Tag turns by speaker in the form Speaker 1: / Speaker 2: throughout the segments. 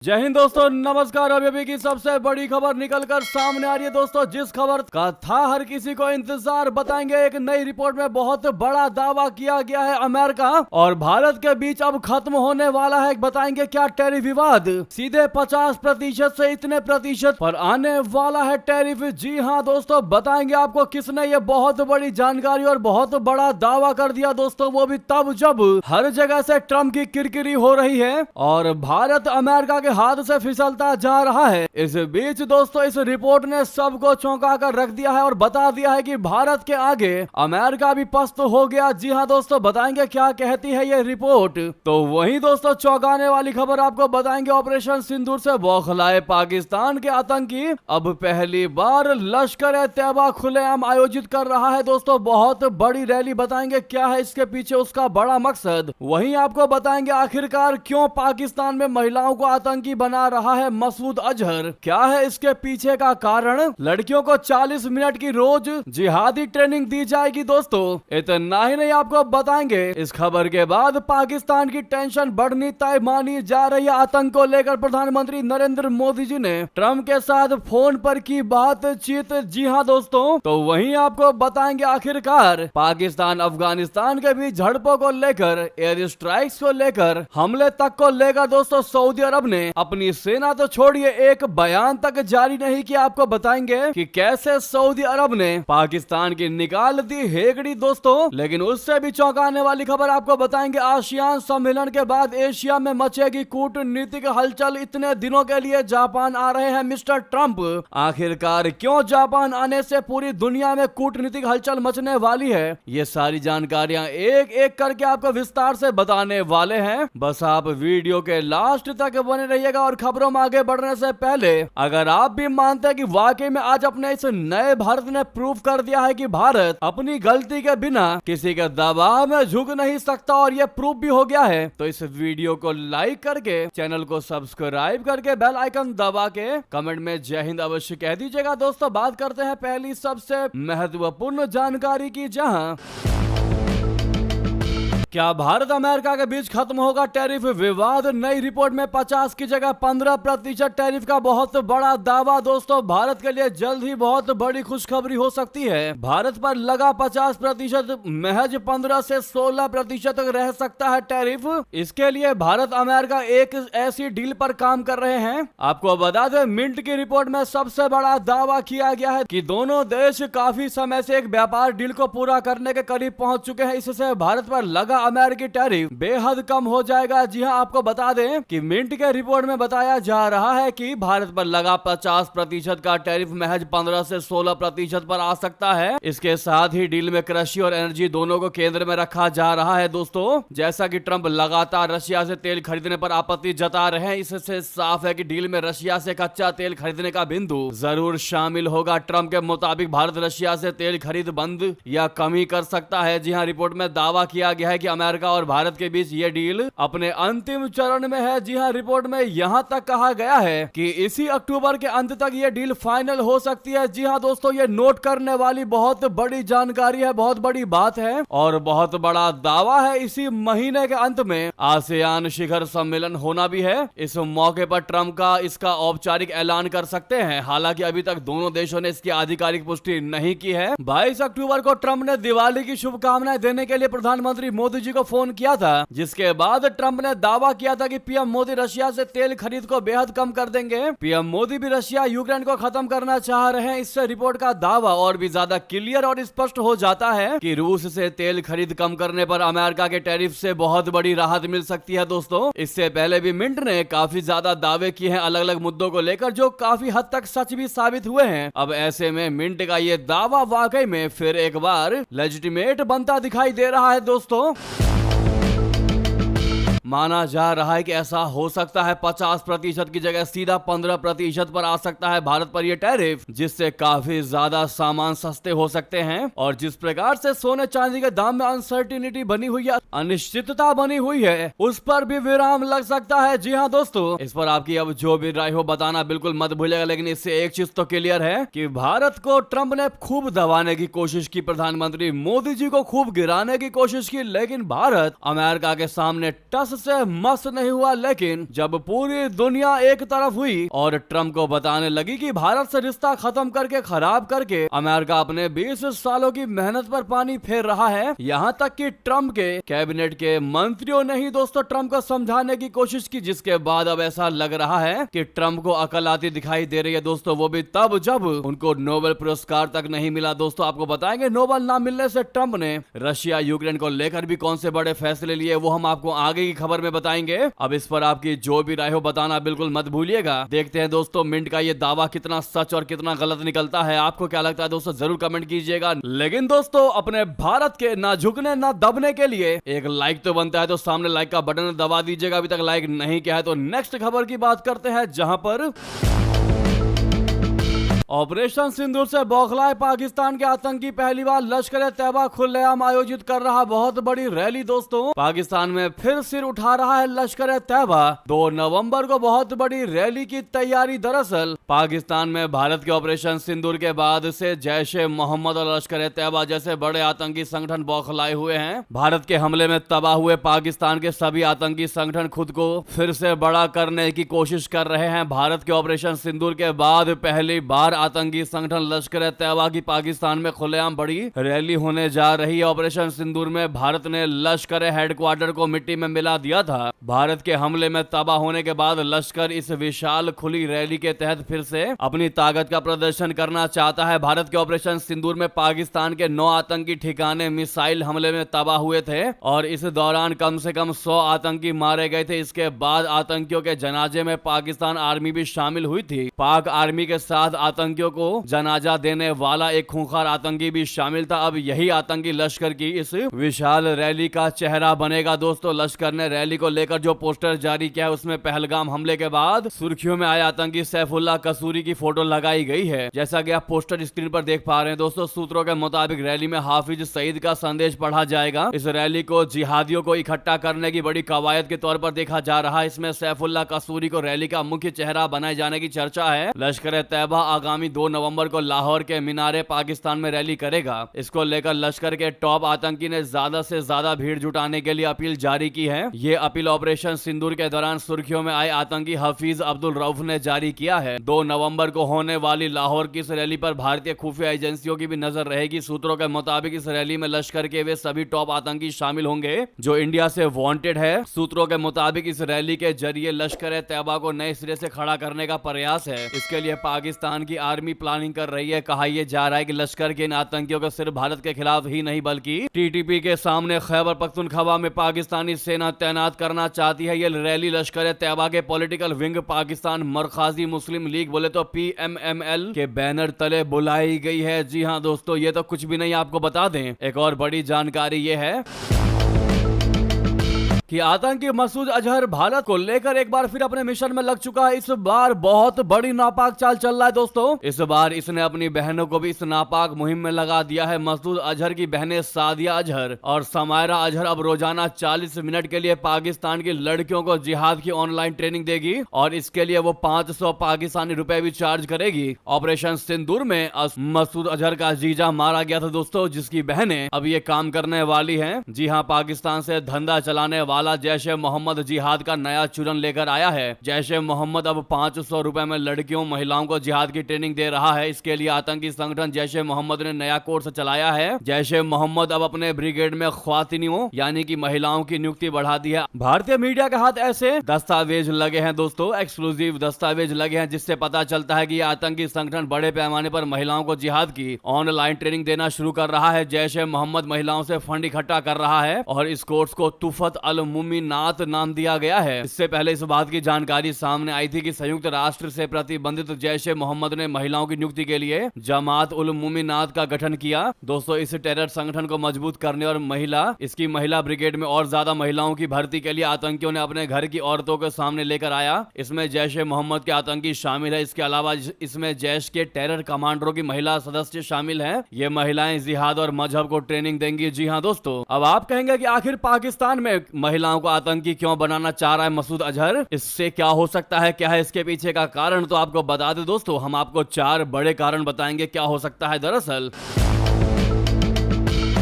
Speaker 1: जय हिंद दोस्तों, नमस्कार। अभी की सबसे बड़ी खबर निकलकर सामने आ रही है दोस्तों, जिस खबर का था हर किसी को इंतजार। बताएंगे एक नई रिपोर्ट में बहुत बड़ा दावा किया गया है अमेरिका और भारत के बीच अब खत्म होने वाला है। बताएंगे क्या टैरिफ विवाद सीधे 50% से इतने प्रतिशत पर आने वाला है टैरिफ। जी हाँ दोस्तों, बताएंगे आपको किसने ये बहुत बड़ी जानकारी और बहुत बड़ा दावा कर दिया दोस्तों, वो भी तब जब हर जगह से ट्रम्प की किरकिरी हो रही है और भारत अमेरिका के हाथ से फिसलता जा रहा है। इस बीच दोस्तों इस रिपोर्ट ने सबको चौंका कर रख दिया है और बता दिया है कि भारत के आगे अमेरिका भी पस्त हो गया। जी हां दोस्तों, बताएंगे क्या कहती है ये रिपोर्ट। तो वहीं दोस्तों चौंकाने वाली खबर आपको बताएंगे, ऑपरेशन सिंदूर से बौखलाए पाकिस्तान के आतंकी अब पहली बार लश्कर-ए-तैयबा खुलेआम आयोजित कर रहा है दोस्तों बहुत बड़ी रैली। बताएंगे क्या है इसके पीछे उसका बड़ा मकसद। वहीं आपको बताएंगे आखिरकार क्यों पाकिस्तान में महिलाओं को आतंकी बना रहा है मसूद अजहर, क्या है इसके पीछे का कारण। लड़कियों को 40 मिनट की रोज जिहादी ट्रेनिंग दी जाएगी दोस्तों। इतना ही नहीं, आपको बताएंगे इस खबर के बाद पाकिस्तान की टेंशन बढ़नी तय मानी जा रही है। आतंक को लेकर प्रधानमंत्री नरेंद्र मोदी जी ने ट्रंप के साथ फोन पर की बातचीत। जी हाँ दोस्तों, तो वहीं आपको बताएंगे आखिरकार पाकिस्तान अफगानिस्तान के बीच झड़पों को लेकर, एयर स्ट्राइक्स को लेकर, हमले तक को लेकर दोस्तों सऊदी अरब ने अपनी सेना तो छोड़िए एक बयान तक जारी नहीं किया। आपको बताएंगे कि कैसे सऊदी अरब ने पाकिस्तान की निकाल दी हेगड़ी दोस्तों। लेकिन उससे भी चौंकाने वाली खबर आपको बताएंगे, आसियान सम्मेलन के बाद एशिया में मचेगी कूटनीतिक हलचल। इतने दिनों के लिए जापान आ रहे हैं मिस्टर ट्रंप, आखिरकार क्यों जापान आने से पूरी दुनिया में कूटनीतिक हलचल मचने वाली है, ये सारी जानकारियां एक एक करके आपको विस्तार से बताने वाले हैं। बस आप वीडियो के लास्ट तक बने रहिएगा। और खबरों में आगे बढ़ने से पहले अगर आप भी मानते हैं कि वाकई में आज अपने इस नए भारत ने प्रूव कर दिया है कि भारत अपनी गलती के बिना किसी के दबाव में झुक नहीं सकता और यह प्रूव भी हो गया है, तो इस वीडियो को लाइक करके, चैनल को सब्सक्राइब करके, बेल आइकन दबा के कमेंट में जय हिंद अवश्य कह दीजिएगा। दोस्तों बात करते हैं पहली सबसे महत्वपूर्ण जानकारी की, जहां क्या भारत अमेरिका के बीच खत्म होगा टैरिफ विवाद। नई रिपोर्ट में 50 की जगह 15% टैरिफ का बहुत बड़ा दावा दोस्तों। भारत के लिए जल्द ही बहुत बड़ी खुशखबरी हो सकती है। भारत पर लगा 50% महज 15 से 16% तक रह सकता है टैरिफ। इसके लिए भारत अमेरिका एक ऐसी डील पर काम कर रहे हैं। आपको बता दें, मिंट की रिपोर्ट में सबसे बड़ा दावा किया गया है कि दोनों देश काफी समय से एक व्यापार डील को पूरा करने के करीब पहुंच चुके हैं। इससे भारत पर लगा अमेरिकी टैरिफ बेहद कम हो जाएगा। जी हां, आपको बता दें कि मिंट के रिपोर्ट में बताया जा रहा है कि भारत पर लगा 50% का टैरिफ महज 15 से 16% पर आ सकता है। इसके साथ ही डील में कृषि और एनर्जी दोनों को केंद्र में रखा जा रहा है दोस्तों। जैसा कि ट्रंप लगातार रशिया से तेल खरीदने पर आपत्ति जता रहे हैं, इससे साफ है कि डील में रशिया से कच्चा तेल खरीदने का बिंदु जरूर शामिल होगा। ट्रंप के मुताबिक भारत रशिया से तेल खरीद बंद या कमी कर सकता है। जी हां, रिपोर्ट में दावा किया गया है कि अमेरिका और भारत के बीच ये डील अपने अंतिम चरण में है। जी हां, रिपोर्ट में यहां तक कहा गया है कि इसी अक्टूबर के अंत तक ये डील फाइनल हो सकती है। जी हां दोस्तों, ये नोट करने वाली बहुत बड़ी जानकारी है, बहुत बड़ी बात है और बहुत बड़ा दावा है। इसी महीने के अंत में आसियान शिखर सम्मेलन होना भी है। इस मौके पर ट्रंप का इसका औपचारिक ऐलान कर सकते हैं। हालांकि अभी तक दोनों देशों ने इसकी आधिकारिक पुष्टि नहीं की है। 22 अक्टूबर को ट्रंप ने दिवाली की शुभकामनाएं देने के लिए प्रधानमंत्री मोदी जी को फोन किया था, जिसके बाद ट्रंप ने दावा किया था कि पीएम मोदी रशिया से तेल खरीद को बेहद कम कर देंगे। पीएम मोदी भी रशिया यूक्रेन को खत्म करना चाह रहे हैं। इससे रिपोर्ट का दावा और भी ज्यादा क्लियर और स्पष्ट हो जाता है कि रूस से तेल खरीद कम करने पर अमेरिका के टैरिफ से बहुत बड़ी राहत मिल सकती है दोस्तों। इससे पहले भी मिंट ने काफी ज्यादा दावे किए हैं अलग अलग मुद्दों को लेकर, जो काफी हद तक सच भी साबित हुए हैं। अब ऐसे में मिंट का ये दावा वाकई में फिर एक बार लेजिटिमेट बनता दिखाई दे रहा है दोस्तों। माना जा रहा है कि ऐसा हो सकता है 50% की जगह सीधा 15% पर आ सकता है भारत पर यह टैरिफ, जिससे काफी ज्यादा सामान सस्ते हो सकते हैं। और जिस प्रकार से सोने चांदी के दाम में अनसर्टिनिटी बनी हुई है, अनिश्चितता बनी हुई है, उस पर भी विराम लग सकता है। जी हाँ दोस्तों, इस पर आपकी अब जो भी राय हो बताना बिल्कुल मत भूलिएगा। लेकिन इससे एक चीज तो क्लियर है कि भारत को ट्रंप ने खूब दबाने की कोशिश की, प्रधानमंत्री मोदी जी को खूब गिराने की कोशिश की, लेकिन भारत अमेरिका के सामने टस से मस नहीं हुआ, लेकिन जब पूरी दुनिया एक तरफ हुई और ट्रंप को बताने लगी कि भारत से रिश्ता खत्म करके खराब करके अमेरिका अपने 20 सालों की मेहनत पर पानी फेर रहा है, यहाँ तक कि ट्रंप के कैबिनेट के मंत्रियों ने ही दोस्तों ट्रंप को समझाने की कोशिश की, जिसके बाद अब ऐसा लग रहा है कि ट्रंप को अकल आती दिखाई दे रही है दोस्तों, वो भी तब जब उनको नोबेल पुरस्कार तक नहीं मिला। दोस्तों आपको बताएंगे नोबेल ना मिलने से ट्रंप ने रशिया यूक्रेन को लेकर भी कौन से बड़े फैसले लिए, वो हम आपको आगे की खबर में बताएंगे। अब इस पर आपकी जो भी राय हो बताना बिल्कुल मत भूलिएगा। देखते हैं दोस्तों मिंट का ये दावा कितना सच और कितना गलत निकलता है, आपको क्या लगता है दोस्तों जरूर कमेंट कीजिएगा। लेकिन दोस्तों अपने भारत के ना झुकने ना दबने के लिए एक लाइक तो बनता है, तो सामने लाइक का बटन दबा दीजिएगा अभी तक लाइक नहीं किया है। तो नेक्स्ट खबर की बात करते हैं, जहां पर ऑपरेशन सिंदूर से बौखलाए पाकिस्तान के आतंकी पहली बार लश्कर-ए-तैयबा खुलेआम आयोजित कर रहा बहुत बड़ी रैली। दोस्तों पाकिस्तान में फिर सिर उठा रहा है लश्कर-ए-तैयबा। 2 नवंबर को बहुत बड़ी रैली की तैयारी। दरअसल पाकिस्तान में भारत के ऑपरेशन सिंदूर के बाद से जैश-ए-मोहम्मद और लश्कर-ए-तैयबा जैसे बड़े आतंकी संगठन बौखलाए हुए हैं। भारत के हमले में तबाह हुए पाकिस्तान के सभी आतंकी संगठन खुद को फिर से बड़ा करने की कोशिश कर रहे हैं। भारत के ऑपरेशन सिंदूर के बाद पहली बार आतंकी संगठन लश्कर-ए-तैयबा की पाकिस्तान में खुलेआम बड़ी रैली होने जा रही है। ऑपरेशन सिंदूर में भारत ने लश्कर हेडक्वार्टर को मिट्टी में मिला दिया था। भारत के हमले में तबाह होने के बाद लश्कर इस विशाल खुली रैली के तहत फिर से अपनी ताकत का प्रदर्शन करना चाहता है। भारत के ऑपरेशन सिंदूर में पाकिस्तान के 9 आतंकी ठिकाने मिसाइल हमले में तबाह हुए थे और इस दौरान कम से कम 100 आतंकी मारे गए थे। इसके बाद आतंकियों के जनाजे में पाकिस्तान आर्मी भी शामिल हुई थी। पाक आर्मी के साथ आतंकियों को जनाजा देने वाला एक खूंखार आतंकी भी शामिल था। अब यही आतंकी लश्कर की इस विशाल रैली का चेहरा बनेगा। दोस्तों लश्कर ने रैली को लेकर जो पोस्टर जारी किया है उसमें पहलगाम हमले के बाद सुर्खियों में आए आतंकी सैफुल्लाह कसूरी की फोटो लगाई गई है, जैसा कि आप पोस्टर स्क्रीन पर देख पा रहे हैं। दोस्तों सूत्रों के मुताबिक रैली में हाफिज सईद का संदेश पढ़ा जाएगा। इस रैली को जिहादियों को इकट्ठा करने की बड़ी कवायद के तौर पर देखा जा रहा है। इसमें सैफुल्लाह कसूरी को रैली का मुख्य चेहरा बनाए जाने की चर्चा है। लश्कर-ए-तैयबा आगामी 2 नवंबर को लाहौर के मीनारे पाकिस्तान में रैली करेगा। इसको लेकर लश्कर के टॉप आतंकी ने ज्यादा से ज्यादा भीड़ जुटाने के लिए अपील जारी की है। ये अपील ऑपरेशन सिंदूर के दौरान सुर्खियों में आए आतंकी हफीज अब्दुल रऊफ ने जारी किया है। 2 नवंबर को होने वाली लाहौर की इस रैली पर भारतीय खुफिया एजेंसियों की भी नजर रहेगी। सूत्रों के मुताबिक इस रैली में लश्कर के वे सभी टॉप आतंकी शामिल होंगे जो इंडिया से वांटेड है। सूत्रों के मुताबिक इस रैली के जरिए लश्कर-ए-तैयबा को नए सिरे से खड़ा करने का प्रयास है। इसके लिए पाकिस्तान की आर्मी प्लानिंग कर रही है। कहा यह जा रहा है कि लश्कर के इन आतंकियों को सिर्फ भारत के खिलाफ ही नहीं बल्कि टीटीपी के सामने खैबर पख्तूनख्वा में पाकिस्तानी सेना तैनात करना चाहती है। यह रैली लश्कर-ए-तैयबा के पॉलिटिकल विंग पाकिस्तान मरकाजी मुस्लिम लीग बोले तो PMML के बैनर तले बुलाई गई है। जी हां दोस्तों ये तो कुछ भी नहीं, आपको बता दें एक और बड़ी जानकारी ये है कि आतंकी मसूद अजहर भारत को लेकर एक बार फिर अपने मिशन में लग चुका है। इस बार बहुत बड़ी नापाक चाल चल रहा है दोस्तों। इस बार इसने अपनी बहनों को भी इस नापाक मुहिम में लगा दिया है। मसूद अजहर की बहनें सादिया अजहर और समायरा अजहर अब रोजाना 40 मिनट के लिए पाकिस्तान की लड़कियों को जिहाद की ऑनलाइन ट्रेनिंग देगी और इसके लिए वो 500 पाकिस्तानी रुपए भी चार्ज करेगी। ऑपरेशन सिंदूर में मसूद अजहर का जीजा मारा गया था दोस्तों, जिसकी बहनें अब ये काम करने वाली है। जी हाँ, पाकिस्तान से धंधा चलाने वाला जैश-ए-मोहम्मद जिहाद का नया चूरन लेकर आया है। जैश-ए-मोहम्मद अब 500 रुपए में लड़कियों महिलाओं को जिहाद की ट्रेनिंग दे रहा है। इसके लिए आतंकी संगठन जैश-ए-मोहम्मद ने नया कोर्स चलाया है। जैश-ए-मोहम्मद अब अपने ब्रिगेड में ख्वातीनियों यानी कि महिलाओं की नियुक्ति बढ़ा दी है। भारतीय मीडिया के हाथ ऐसे दस्तावेज लगे हैं दोस्तों, एक्सक्लूसिव दस्तावेज लगे हैं जिससे पता चलता है कि यह आतंकी संगठन बड़े पैमाने पर महिलाओं को जिहाद की ऑनलाइन ट्रेनिंग देना शुरू कर रहा है। जैश-ए-मोहम्मद महिलाओं से फंड इकट्ठा कर रहा है और इस कोर्स को तुफत अल मुमिनात नाम दिया गया है। इससे पहले इस बात की जानकारी सामने आई थी कि संयुक्त राष्ट्र से प्रतिबंधित जैश-ए-मोहम्मद ने महिलाओं की नियुक्ति के लिए जमात उल मुमिनात का गठन किया। दोस्तों इस टेरर संगठन को मजबूत करने और इसकी महिला ब्रिगेड में और ज्यादा महिलाओं की भर्ती के लिए आतंकियों ने अपने घर की औरतों के सामने लेकर आया। इसमें जैश-ए-मोहम्मद के आतंकी शामिल है। इसके अलावा इसमें जैश के टेरर कमांडरों की महिला सदस्य शामिल है। ये महिलाएं जिहाद और मजहब को ट्रेनिंग देंगी। जी हाँ दोस्तों, अब आप कहेंगे कि आखिर पाकिस्तान में महिलाओं को आतंकी क्यों बनाना चाह रहा है मसूद अजहर, इससे क्या हो सकता है, क्या है इसके पीछे का कारण, तो आपको बता दें दोस्तों, हम आपको 4 बड़े कारण बताएंगे क्या हो सकता है। दरअसल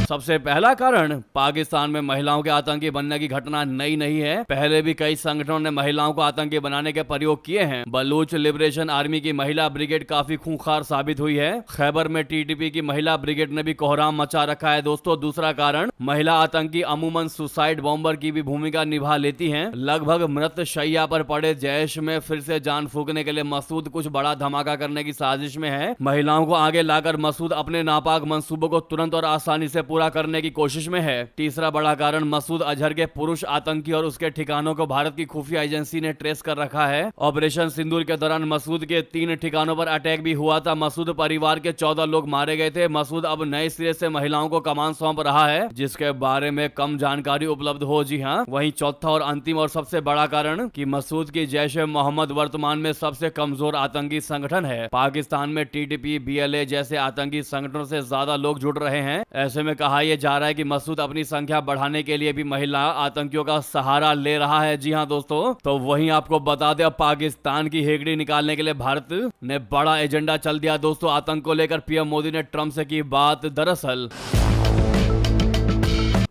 Speaker 1: सबसे पहला कारण, पाकिस्तान में महिलाओं के आतंकी बनने की घटना नई नहीं है। पहले भी कई संगठनों ने महिलाओं को आतंकी बनाने के प्रयोग किए हैं। बलूच लिबरेशन आर्मी की महिला ब्रिगेड काफी खूंखार साबित हुई है। खैबर में टीटीपी की महिला ब्रिगेड ने भी कोहराम मचा रखा है। दोस्तों, दूसरा कारण, महिला आतंकी अमूमन सुसाइड बॉम्बर की भी भूमिका निभा लेती हैं। लगभग मृत शैया पर पड़े जैश में फिर से जान फूंकने के लिए मसूद कुछ बड़ा धमाका करने की साजिश में है। महिलाओं को आगे लाकर मसूद अपने नापाक मंसूबों को तुरंत और आसानी से पूरा करने की कोशिश में है। तीसरा बड़ा कारण, मसूद अजहर के पुरुष आतंकी और उसके ठिकानों को भारत की खुफिया एजेंसी ने ट्रेस कर रखा है। ऑपरेशन सिंदूर के दौरान मसूद के 3 ठिकानों पर अटैक भी हुआ था। मसूद परिवार के 14 लोग मारे गए थे। मसूद अब नए सिरे से महिलाओं को कमान सौंप रहा है, जिसके बारे में कम जानकारी उपलब्ध हो। जी हाँ, वहीं चौथा और अंतिम और सबसे बड़ा कारण कि मसूद की जैश-ए-मोहम्मद वर्तमान में सबसे कमजोर आतंकी संगठन है। पाकिस्तान में टीटीपी, बीएलए जैसे आतंकी संगठनों से ज्यादा लोग जुड़ रहे हैं। ऐसे में कहा यह जा रहा है कि मसूद अपनी संख्या बढ़ाने के लिए भी महिला आतंकियों का सहारा ले रहा है। जी हाँ दोस्तों, तो वहीं आपको बता दें, पाकिस्तान की हेकड़ी निकालने के लिए भारत ने बड़ा एजेंडा चल दिया। दोस्तों, आतंक को लेकर पीएम मोदी ने ट्रंप से की बात। दरअसल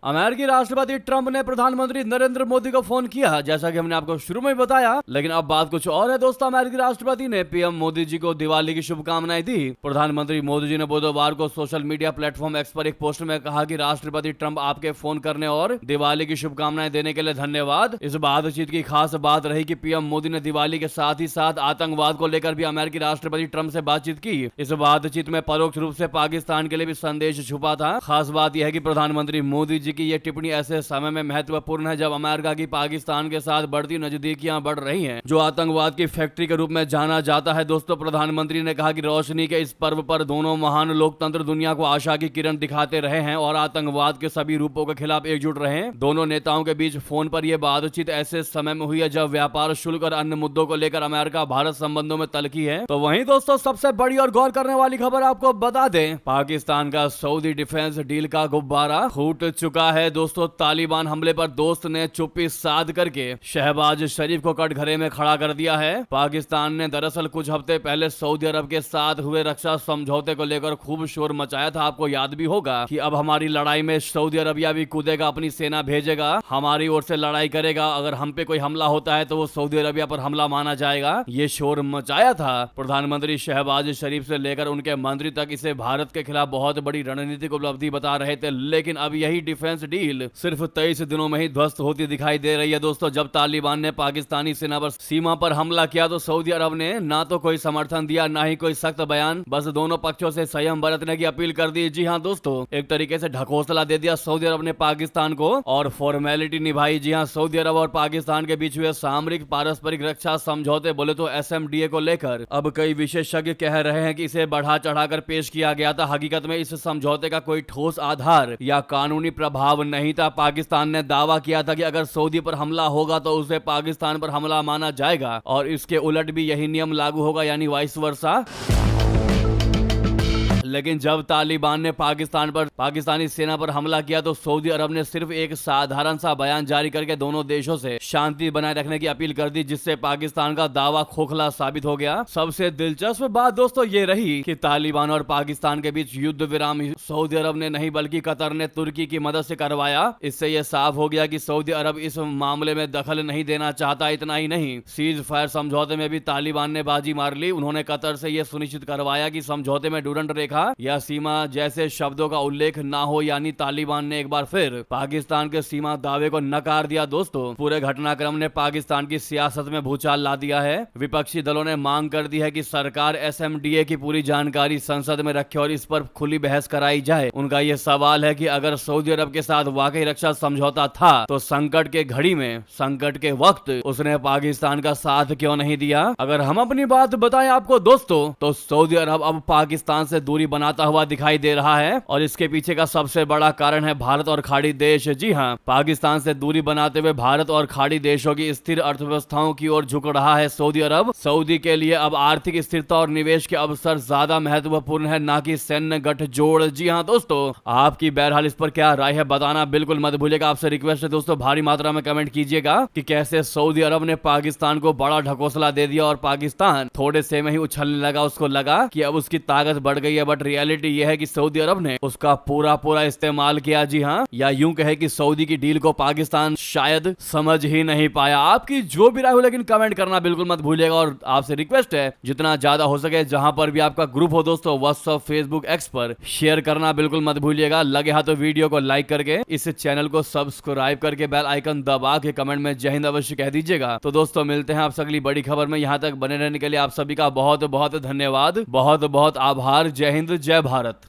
Speaker 1: अमेरिकी राष्ट्रपति ट्रंप ने प्रधानमंत्री नरेंद्र मोदी को फोन किया, जैसा कि हमने आपको शुरू में बताया। लेकिन अब बात कुछ और है दोस्तों। अमेरिकी राष्ट्रपति ने पीएम मोदी जी को दिवाली की शुभकामनाएं दी। प्रधानमंत्री मोदी जी ने बुधवार को सोशल मीडिया प्लेटफॉर्म एक्स पर एक पोस्ट में कहा कि राष्ट्रपति ट्रंप, आपके फोन करने और दिवाली की शुभकामनाएं देने के लिए धन्यवाद। इस बातचीत की खास बात रही कि पीएम मोदी ने दिवाली के साथ ही साथ आतंकवाद को लेकर भी अमेरिकी राष्ट्रपति ट्रंप से बातचीत की। इस बातचीत में परोक्ष रूप से पाकिस्तान के लिए भी संदेश छुपा था। खास बात यह है कि प्रधानमंत्री मोदी जी की यह टिप्पणी ऐसे समय में महत्वपूर्ण है जब अमेरिका की पाकिस्तान के साथ बढ़ती नजदीकियां बढ़ रही हैं, जो आतंकवाद की फैक्ट्री के रूप में जाना जाता है। दोस्तों, प्रधानमंत्री ने कहा कि रोशनी के इस पर्व पर दोनों महान लोकतंत्र दुनिया को आशा की किरण दिखाते रहे हैं और आतंकवाद के सभी रूपों के खिलाफ एकजुट रहे हैं। दोनों नेताओं के बीच फोन पर यह बातचीत ऐसे समय में हुई है जब व्यापार शुल्क और अन्य मुद्दों को लेकर अमेरिका भारत संबंधों में तल्खी है। तो वहीं दोस्तों, सबसे बड़ी और गौर करने वाली खबर आपको बता दें, पाकिस्तान का सऊदी डिफेंस डील का गुब्बारा फूट चुका है। दोस्तों, तालिबान हमले पर दोस्त ने चुप्पी साध करके शहबाज शरीफ को कटघरे में खड़ा कर दिया है। पाकिस्तान ने दरअसल कुछ हफ्ते पहले सऊदी अरब के साथ हुए रक्षा समझौते को लेकर खूब शोर मचाया था। आपको याद भी होगा कि अब हमारी लड़ाई में सऊदी अरबिया भी कूदेगा, अपनी सेना भेजेगा, हमारी ओर से लड़ाई करेगा। अगर हम पे कोई हमला होता है तो वो सऊदी अरबिया पर हमला माना जाएगा। ये शोर मचाया था। प्रधानमंत्री शहबाज शरीफ से लेकर उनके मंत्री तक इसे भारत के खिलाफ बहुत बड़ी रणनीतिक उपलब्धि बता रहे थे। लेकिन अब यही डिफेंस डील सिर्फ 23 दिनों में ही ध्वस्त होती दिखाई दे रही है। दोस्तों, जब तालिबान ने पाकिस्तानी सीमा पर हमला किया तो सऊदी अरब ने ना तो कोई समर्थन दिया, ना ही कोई सख्त बयान, बस दोनों पक्षों से संयम बरतने की अपील कर दी। जी हाँ दोस्तों, एक तरीके से ढकोसला दे दिया सऊदी अरब ने पाकिस्तान को और फॉर्मेलिटी निभाई। जी हाँ, सऊदी अरब और पाकिस्तान के बीच हुए सामरिक पारस्परिक रक्षा समझौते, बोले तो एसएमडीए को लेकर अब कई विशेषज्ञ कह रहे हैं कि इसे बढ़ा चढ़ाकर पेश किया गया था। हकीकत में इस समझौते का कोई ठोस आधार या कानूनी प्रभाव नहीं था। पाकिस्तान ने दावा किया था कि अगर सऊदी पर हमला होगा तो उसे पाकिस्तान पर हमला माना जाएगा और इसके उलट भी यही नियम लागू होगा, यानी वाइस वर्सा। लेकिन जब तालिबान ने पाकिस्तानी सेना पर हमला किया तो सऊदी अरब ने सिर्फ एक साधारण सा बयान जारी करके दोनों देशों से शांति बनाए रखने की अपील कर दी, जिससे पाकिस्तान का दावा खोखला साबित हो गया। सबसे दिलचस्प बात दोस्तों ये रही कि तालिबान और पाकिस्तान के बीच युद्ध विराम सऊदी अरब ने नहीं बल्कि कतर ने तुर्की की मदद से करवाया। इससे यह साफ हो गया कि सऊदी अरब इस मामले में दखल नहीं देना चाहता। इतना ही नहीं, सीज फायर समझौते में भी तालिबान ने बाजी मार ली। उन्होंने कतर से यह सुनिश्चित करवाया कि समझौते में डूरंड रेखा या सीमा जैसे शब्दों का उल्लेख ना हो, यानी तालिबान ने एक बार फिर पाकिस्तान के सीमा दावे को नकार दिया। दोस्तों, पूरे घटनाक्रम ने पाकिस्तान की सियासत में भूचाल ला दिया है। विपक्षी दलों ने मांग कर दी है कि सरकार एसएमडीए की पूरी जानकारी संसद में रखे और इस पर खुली बहस कराई जाए। उनका यह सवाल है कि अगर सऊदी अरब के साथ वाकई रक्षा समझौता था तो संकट के घड़ी में, संकट के वक्त उसने पाकिस्तान का साथ क्यों नहीं दिया। अगर हम अपनी बात बताएं आपको दोस्तों, तो सऊदी अरब अब पाकिस्तान से दूरी बनाता हुआ दिखाई दे रहा है और इसके पीछे का सबसे बड़ा कारण है भारत और खाड़ी देश। जी हाँ, पाकिस्तान से दूरी बनाते हुए भारत और खाड़ी देशों की स्थिर अर्थव्यवस्थाओं की ओर झुक रहा है सऊदी अरब। सऊदी के लिए अब आर्थिक स्थिरता और निवेश के अवसर ज्यादा महत्वपूर्ण है, ना कि सैन्य गठजोड़। जी हाँ दोस्तों, आपकी बहरहाल इस पर क्या राय है बताना बिल्कुल मत भूलिएगा। आपसे रिक्वेस्ट है दोस्तों, भारी मात्रा में कमेंट कीजिएगा कि कैसे सऊदी अरब ने पाकिस्तान को बड़ा ढकोसला दे दिया और पाकिस्तान थोड़े से में ही उछलने लगा। उसको लगा कि अब उसकी ताकत बढ़ गई है, बट बट रियलिटी ये है कि सऊदी अरब ने उसका पूरा इस्तेमाल किया। जी हाँ, या यूं कहे कि सऊदी की डील को पाकिस्तान शायद समझ ही नहीं पाया। आपकी जो भी राय हो, लेकिन कमेंट करना बिल्कुल मत भूलिएगा। और आपसे रिक्वेस्ट है, जितना ज्यादा हो सके जहां पर भी आपका ग्रुप हो दोस्तों, व्हाट्सएप, फेसबुक, एक्स पर शेयर करना बिल्कुल मत भूलिएगा। लगे हाथों वीडियो को लाइक करके, इस चैनल को सब्सक्राइब करके, बेल आइकन दबा के कमेंट में जय हिंद अवश्य कह दीजिएगा। तो दोस्तों मिलते हैं आपसे अगली बड़ी खबर में। यहां तक बने रहने के लिए आप सभी का बहुत बहुत धन्यवाद, बहुत बहुत आभार। जय हिंद, जय भारत।